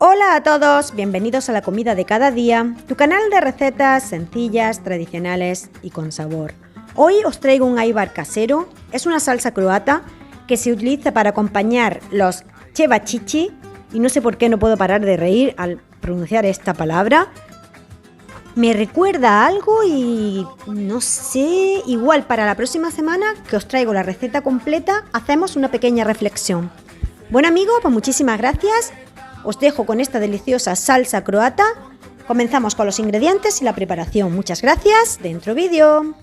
Hola a todos, bienvenidos a la comida de cada día, tu canal de recetas sencillas, tradicionales y con sabor. Hoy os traigo un ayvar casero, es una salsa croata que se utiliza para acompañar los cevačići y no sé por qué no puedo parar de reír al pronunciar esta palabra. Me recuerda a algo y no sé, igual para la próxima semana que os traigo la receta completa hacemos una pequeña reflexión. Bueno amigos, pues muchísimas gracias. Os dejo con esta deliciosa salsa croata. Comenzamos con los ingredientes y la preparación. Muchas gracias. Dentro vídeo.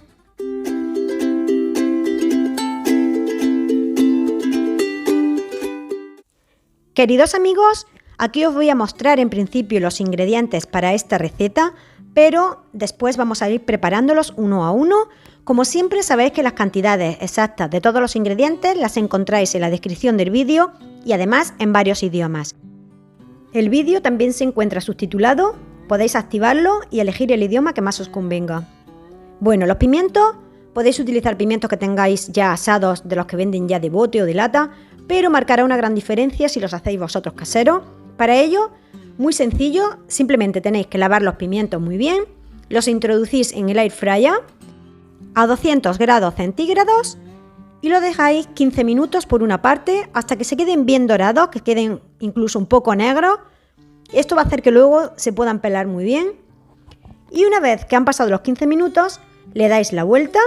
Queridos amigos, aquí os voy a mostrar en principio los ingredientes para esta receta, pero después vamos a ir preparándolos uno a uno. Como siempre sabéis que las cantidades exactas de todos los ingredientes las encontráis en la descripción del vídeo y además en varios idiomas. El vídeo también se encuentra subtitulado, podéis activarlo y elegir el idioma que más os convenga. Bueno, los pimientos, podéis utilizar pimientos que tengáis ya asados de los que venden ya de bote o de lata, pero marcará una gran diferencia si los hacéis vosotros caseros. Para ello, muy sencillo, simplemente tenéis que lavar los pimientos muy bien, los introducís en el air fryer a 200 grados centígrados y lo dejáis 15 minutos por una parte hasta que se queden bien dorados, que queden incluso un poco negros. Esto va a hacer que luego se puedan pelar muy bien. Y una vez que han pasado los 15 minutos, le dais la vuelta,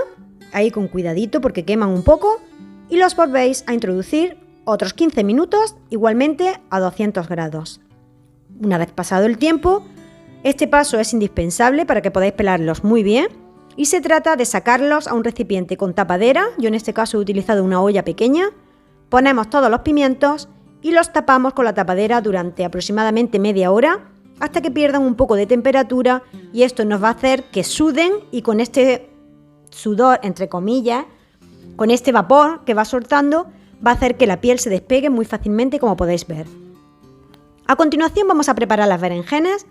ahí con cuidadito porque queman un poco, y los volvéis a introducir otros 15 minutos igualmente a 200 grados. Una vez pasado el tiempo, este paso es indispensable para que podáis pelarlos muy bien. Y se trata de sacarlos a un recipiente con tapadera, yo en este caso he utilizado una olla pequeña, ponemos todos los pimientos y los tapamos con la tapadera durante aproximadamente media hora hasta que pierdan un poco de temperatura y esto nos va a hacer que suden y con este sudor, entre comillas, con este vapor que va soltando, va a hacer que la piel se despegue muy fácilmente como podéis ver. A continuación vamos a preparar las berenjenas,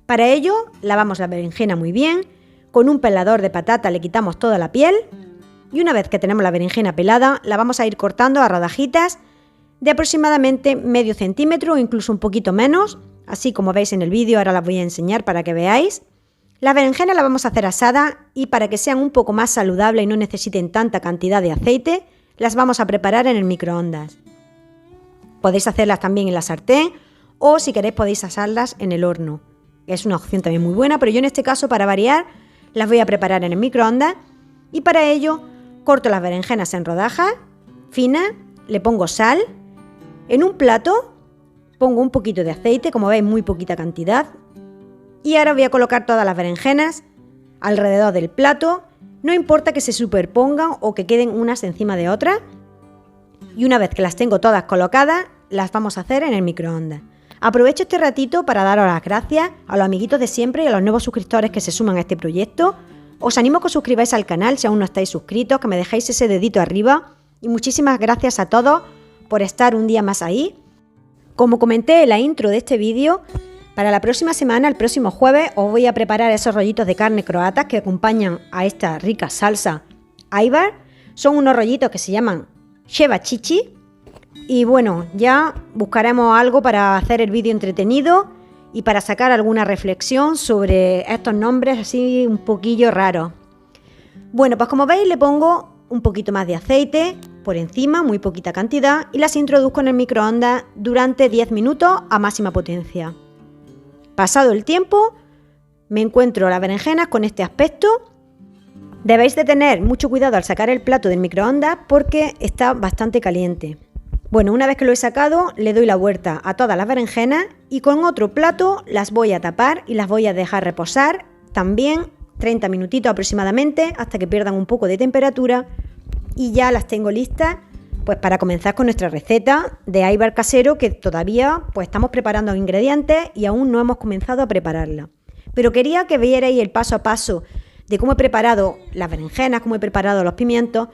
para ello lavamos la berenjena muy bien. Con un pelador de patata le quitamos toda la piel y una vez que tenemos la berenjena pelada la vamos a ir cortando a rodajitas de aproximadamente medio centímetro o incluso un poquito menos, así como veis en el vídeo, ahora las voy a enseñar para que veáis. La berenjena la vamos a hacer asada y para que sean un poco más saludables y no necesiten tanta cantidad de aceite, las vamos a preparar en el microondas. Podéis hacerlas también en la sartén o si queréis podéis asarlas en el horno. Es una opción también muy buena, pero yo en este caso para variar las voy a preparar en el microondas y para ello corto las berenjenas en rodajas finas, le pongo sal, en un plato pongo un poquito de aceite, como veis muy poquita cantidad, y ahora voy a colocar todas las berenjenas alrededor del plato, no importa que se superpongan o que queden unas encima de otras, y una vez que las tengo todas colocadas, las vamos a hacer en el microondas. Aprovecho este ratito para daros las gracias a los amiguitos de siempre y a los nuevos suscriptores que se suman a este proyecto. Os animo a que os suscribáis al canal si aún no estáis suscritos, que me dejéis ese dedito arriba y muchísimas gracias a todos por estar un día más ahí. Como comenté en la intro de este vídeo, para la próxima semana, el próximo jueves, os voy a preparar esos rollitos de carne croatas que acompañan a esta rica salsa ayvar. Son unos rollitos que se llaman cevačići. Y bueno, ya buscaremos algo para hacer el vídeo entretenido y para sacar alguna reflexión sobre estos nombres así un poquillo raros. Bueno, pues como veis le pongo un poquito más de aceite por encima, muy poquita cantidad, y las introduzco en el microondas durante 10 minutos a máxima potencia. Pasado el tiempo, me encuentro las berenjenas con este aspecto. Debéis de tener mucho cuidado al sacar el plato del microondas porque está bastante caliente. Bueno, una vez que lo he sacado, le doy la vuelta a todas las berenjenas y con otro plato las voy a tapar y las voy a dejar reposar también 30 minutitos aproximadamente hasta que pierdan un poco de temperatura y ya las tengo listas pues para comenzar con nuestra receta de ayvar casero que todavía pues estamos preparando los ingredientes y aún no hemos comenzado a prepararla. Pero quería que vierais el paso a paso de cómo he preparado las berenjenas, cómo he preparado los pimientos,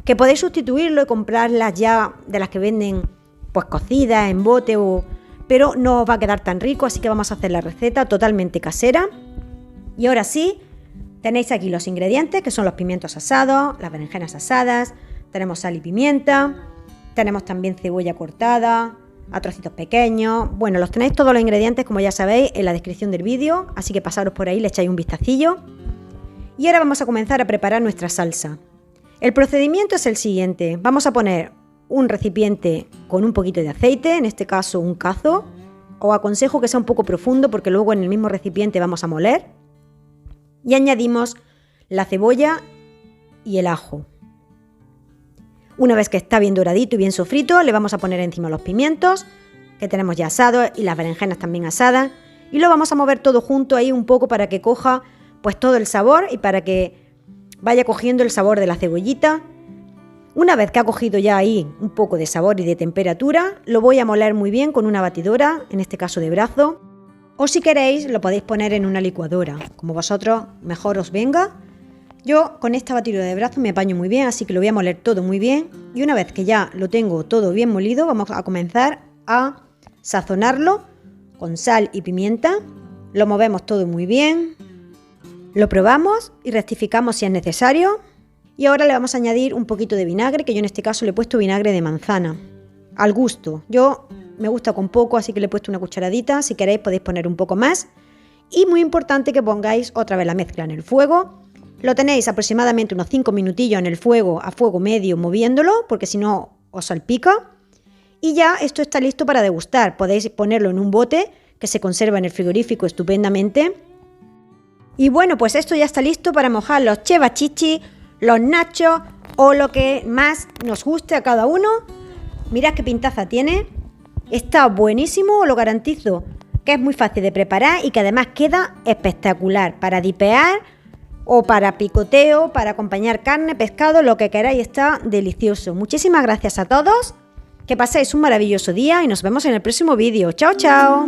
que podéis sustituirlo y comprarlas ya de las que venden pues cocidas en bote pero no os va a quedar tan rico, así que vamos a hacer la receta totalmente casera. Y ahora sí, tenéis aquí los ingredientes que son los pimientos asados, las berenjenas asadas, tenemos sal y pimienta, tenemos también cebolla cortada, a trocitos pequeños. Bueno, los tenéis todos los ingredientes, como ya sabéis, en la descripción del vídeo, así que pasaros por ahí, le echáis un vistacillo. Y ahora vamos a comenzar a preparar nuestra salsa. El procedimiento es el siguiente. Vamos a poner un recipiente con un poquito de aceite, en este caso un cazo. Os aconsejo que sea un poco profundo porque luego en el mismo recipiente vamos a moler. Y añadimos la cebolla y el ajo. Una vez que está bien doradito y bien sofrito, le vamos a poner encima los pimientos, que tenemos ya asados, y las berenjenas también asadas. Y lo vamos a mover todo junto ahí un poco para que coja pues todo el sabor y para que vaya cogiendo el sabor de la cebollita. Una vez que ha cogido ya ahí un poco de sabor y de temperatura, lo voy a moler muy bien con una batidora, en este caso de brazo. O si queréis lo podéis poner en una licuadora, como vosotros mejor os venga. Yo con esta batidora de brazo me apaño muy bien, así que lo voy a moler todo muy bien. Y una vez que ya lo tengo todo bien molido, vamos a comenzar a sazonarlo con sal y pimienta. Lo movemos todo muy bien. Lo probamos y rectificamos si es necesario. Y ahora le vamos a añadir un poquito de vinagre, que yo en este caso le he puesto vinagre de manzana. Al gusto. Yo me gusta con poco, así que le he puesto una cucharadita. Si queréis podéis poner un poco más. Y muy importante que pongáis otra vez la mezcla en el fuego. Lo tenéis aproximadamente unos 5 minutillos en el fuego, a fuego medio, moviéndolo, porque si no os salpica. Y ya esto está listo para degustar. Podéis ponerlo en un bote que se conserva en el frigorífico estupendamente. Y bueno, pues esto ya está listo para mojar los cevachichi, los nachos o lo que más nos guste a cada uno. Mirad qué pintaza tiene. Está buenísimo, os lo garantizo, que es muy fácil de preparar y que además queda espectacular para dipear o para picoteo, para acompañar carne, pescado, lo que queráis, está delicioso. Muchísimas gracias a todos, que paséis un maravilloso día y nos vemos en el próximo vídeo. ¡Chao, chao!